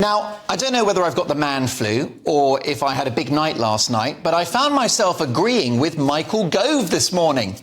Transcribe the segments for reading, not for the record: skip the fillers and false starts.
Now, I don't know whether I've got the man flu or if I had a big night last night, but I found myself agreeing with Michael Gove this morning.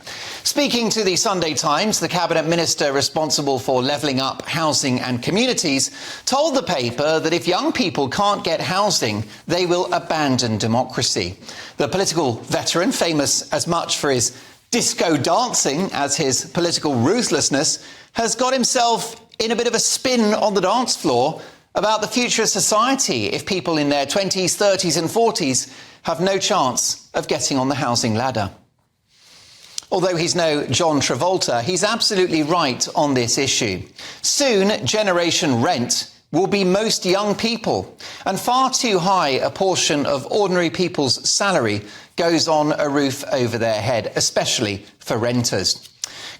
Speaking to the Sunday Times, the Cabinet Minister responsible for levelling up housing and communities told the paper that if young people can't get housing, they will abandon democracy. The political veteran, famous as much for his disco dancing as his political ruthlessness, has got himself in a bit of a spin on the dance floor about the future of society if people in their 20s, 30s and 40s have no chance of getting on the housing ladder. Although he's no John Travolta, he's absolutely right on this issue. Soon, generation rent will be most young people, and far too high a portion of ordinary people's salary goes on a roof over their head, especially for renters.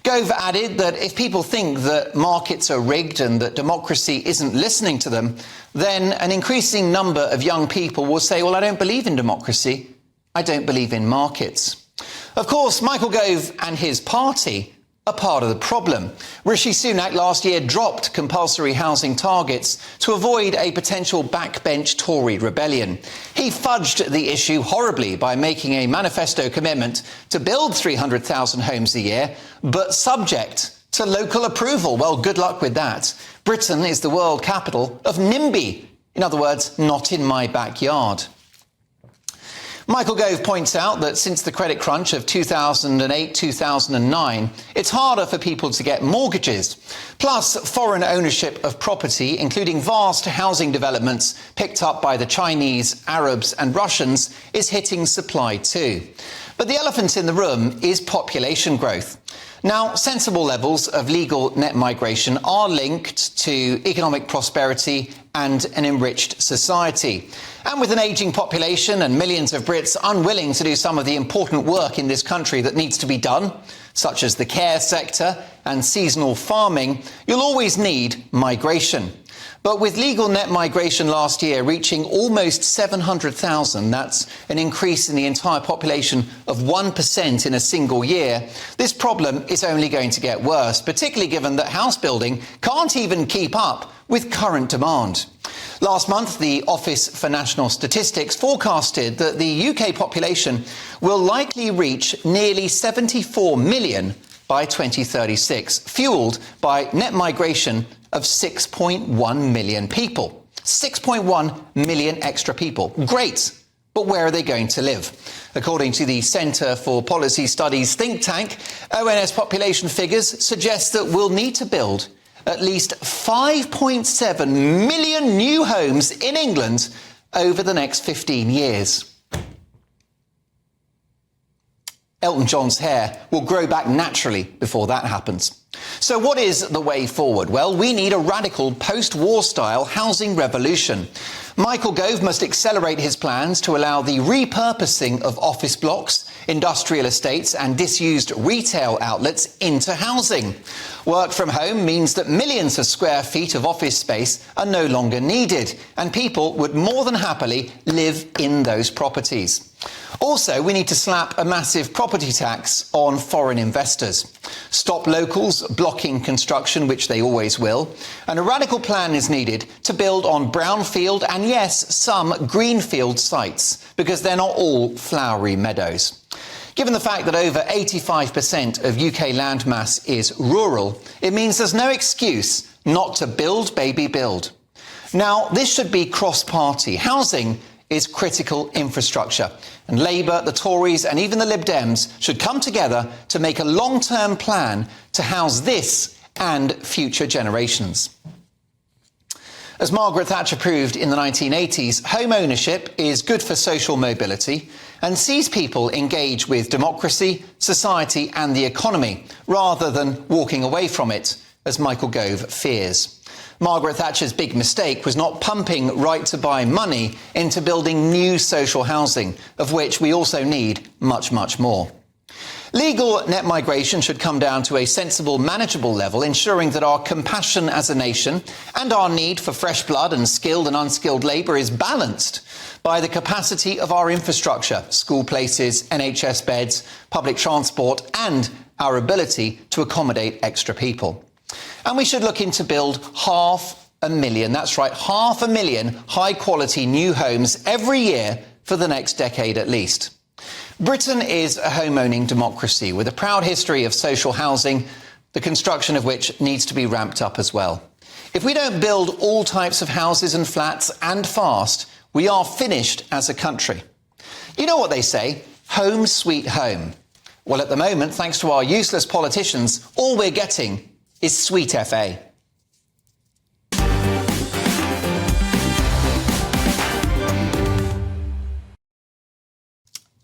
Gove added that if people think that markets are rigged and that democracy isn't listening to them, then an increasing number of young people will say, well, I don't believe in democracy, I don't believe in markets. Of course, Michael Gove and his party are part of the problem. Rishi Sunak last year dropped compulsory housing targets to avoid a potential backbench Tory rebellion. He fudged the issue horribly by making a manifesto commitment to build 300,000 homes a year, but subject to local approval. Well, good luck with that. Britain is the world capital of NIMBY. In other words, not in my backyard. Michael Gove points out that since the credit crunch of 2008-2009, it's harder for people to get mortgages. Plus, foreign ownership of property, including vast housing developments picked up by the Chinese, Arabs and Russians, is hitting supply too. But the elephant in the room is population growth. Now, sensible levels of legal net migration are linked to economic prosperity and an enriched society. And with an ageing population and millions of Brits unwilling to do some of the important work in this country that needs to be done, such as the care sector and seasonal farming, you'll always need migration. But with legal net migration last year reaching almost 700,000, that's an increase in the entire population of 1% in a single year, this problem is only going to get worse, particularly given that house building can't even keep up with current demand. Last month, the Office for National Statistics forecasted that the UK population will likely reach nearly 74 million by 2036, fuelled by net migration of 6.1 million people. 6.1 million extra people. Great. But where are they going to live? According to the Centre for Policy Studies think tank, ONS population figures suggest that we'll need to build at least 5.7 million new homes in England over the next 15 years. Elton John's hair will grow back naturally before that happens. So what is the way forward? Well, we need a radical post-war style housing revolution. Michael Gove must accelerate his plans to allow the repurposing of office blocks, industrial estates and disused retail outlets into housing. Work from home means that millions of square feet of office space are no longer needed, and people would more than happily live in those properties. Also, we need to slap a massive property tax on foreign investors. Stop locals blocking construction, which they always will. And a radical plan is needed to build on brownfield and, yes, some greenfield sites, because they're not all flowery meadows. Given the fact that over 85% of UK landmass is rural, it means there's no excuse not to build, baby, build. Now, this should be cross-party. Housing is critical infrastructure, and Labour, the Tories and even the Lib Dems should come together to make a long-term plan to house this and future generations. As Margaret Thatcher proved in the 1980s, home ownership is good for social mobility and sees people engage with democracy, society and the economy, rather than walking away from it, as Michael Gove fears. Margaret Thatcher's big mistake was not pumping right-to-buy money into building new social housing, of which we also need much, much more. Legal net migration should come down to a sensible, manageable level, ensuring that our compassion as a nation and our need for fresh blood and skilled and unskilled labour is balanced by the capacity of our infrastructure, school places, NHS beds, public transport and our ability to accommodate extra people. And we should look into build 500,000 500,000. That's right, 500,000 high-quality new homes every year for the next decade at least. Britain is a home-owning democracy with a proud history of social housing, the construction of which needs to be ramped up as well. If we don't build all types of houses and flats and fast, we are finished as a country. You know what they say, home sweet home. Well, at the moment, thanks to our useless politicians, all we're getting is sweet FA.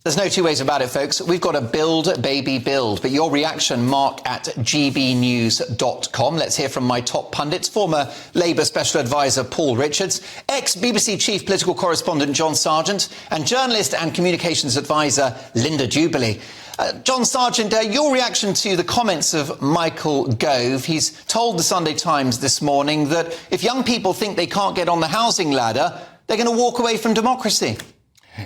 There's no two ways about it, folks. We've got to build, baby, build. But your reaction, Mark at GBNews.com. Let's hear from my top pundits. Former Labour Special Advisor Paul Richards, ex-BBC Chief Political Correspondent John Sargent, and journalist and communications advisor Linda Jubilee. John Sargent, your reaction to the comments of Michael Gove. He's told the Sunday Times this morning that if young people think they can't get on the housing ladder, they're going to walk away from democracy.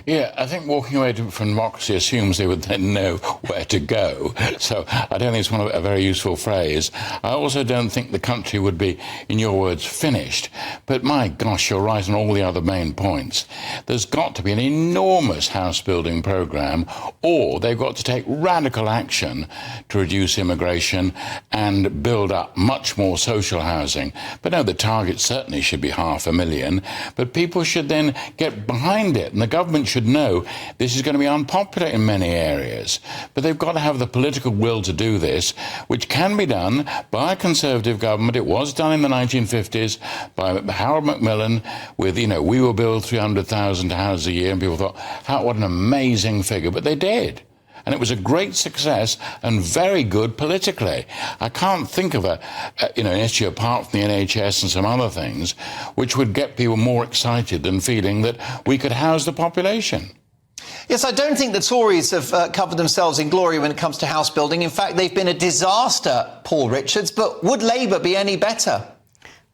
Yeah, I think walking away from democracy assumes they would then know where to go. So I don't think it's a very useful phrase. I also don't think the country would be, in your words, finished. But my gosh, you're right on all the other main points. There's got to be an enormous house-building programme, or they've got to take radical action to reduce immigration and build up much more social housing. But no, the target certainly should be 500,000, but people should then get behind it, and the government should know this is going to be unpopular in many areas, but they've got to have the political will to do this, which can be done by a Conservative government. It was done in the 1950s by Harold Macmillan with, we will build 300,000 houses a year, and people thought, what an amazing figure, but they did. And it was a great success and very good politically. I can't think of an issue apart from the NHS and some other things which would get people more excited than feeling that we could house the population. Yes, I don't think the Tories have covered themselves in glory when it comes to house building. In fact, they've been a disaster, Paul Richards. But would Labour be any better?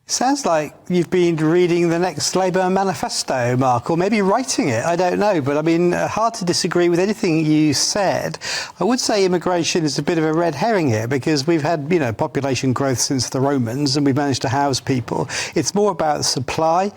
Sounds like you've been reading the next Labour manifesto, Mark, or maybe writing it. I don't know. But I mean, hard to disagree with anything you said. I would say immigration is a bit of a red herring here because we've had, population growth since the Romans and we've managed to house people. It's more about supply,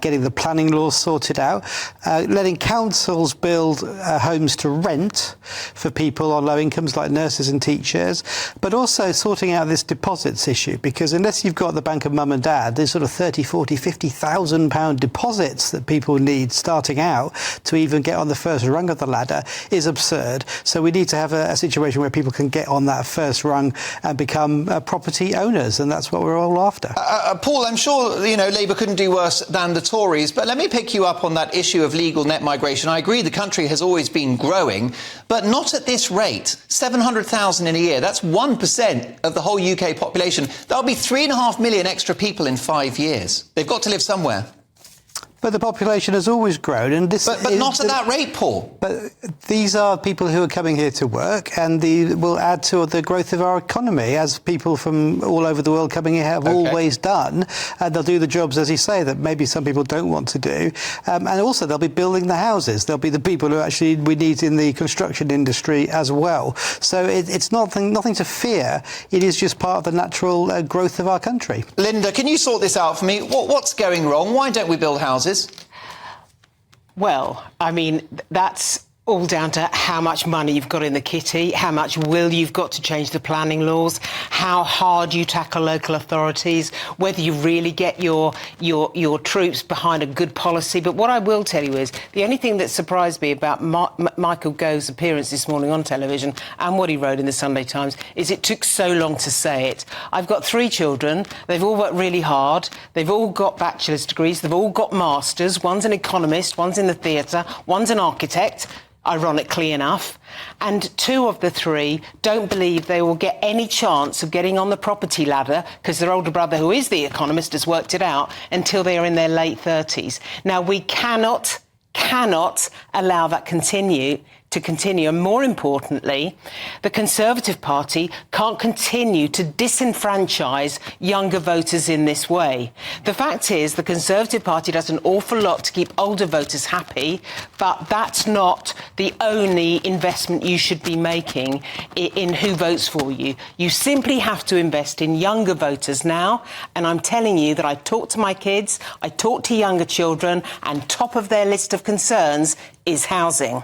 getting the planning laws sorted out, letting councils build homes to rent for people on low incomes like nurses and teachers, but also sorting out this deposits issue because unless you've got the bank of mum and dad, there's sort of 30, 40, 50,000 pound deposits that people need starting out to even get on the first rung of the ladder is absurd. So we need to have a situation where people can get on that first rung and become property owners, and that's what we're all after. Paul, I'm sure, Labour couldn't do worse than the Tories, but let me pick you up on that issue of legal net migration. I agree the country has always been growing, but not at this rate. 700,000 in a year, that's 1% of the whole UK population. That'll be 3.5 million extra people in 5 years. They've got to live somewhere. But the population has always grown, and this. But not at that rate, Paul. But these are people who are coming here to work, and they will add to the growth of our economy, as people from all over the world coming here have always done. And they'll do the jobs, as you say, that maybe some people don't want to do. And also, they'll be building the houses. They'll be the people who actually we need in the construction industry as well. So it's nothing to fear. It is just part of the natural growth of our country. Linda, can you sort this out for me? What's going wrong? Why don't we build houses? Well, I mean, that's all down to how much money you've got in the kitty, how much will you've got to change the planning laws, how hard you tackle local authorities, whether you really get your troops behind a good policy. But what I will tell you is the only thing that surprised me about Michael Gove's appearance this morning on television and what he wrote in the Sunday Times is it took so long to say it. I've got 3 children. They've all worked really hard. They've all got bachelor's degrees. They've all got masters. One's an economist. One's in the theatre. One's an architect. Ironically enough, and 2 of the 3 don't believe they will get any chance of getting on the property ladder because their older brother, who is the economist, has worked it out until they are in their late 30s. Now, we cannot allow that continue to continue. And more importantly, the Conservative Party can't continue to disenfranchise younger voters in this way. The fact is, the Conservative Party does an awful lot to keep older voters happy, but that's not the only investment you should be making in who votes for you. You simply have to invest in younger voters now, and I'm telling you that I talk to my kids, I talk to younger children, and top of their list of concerns is housing.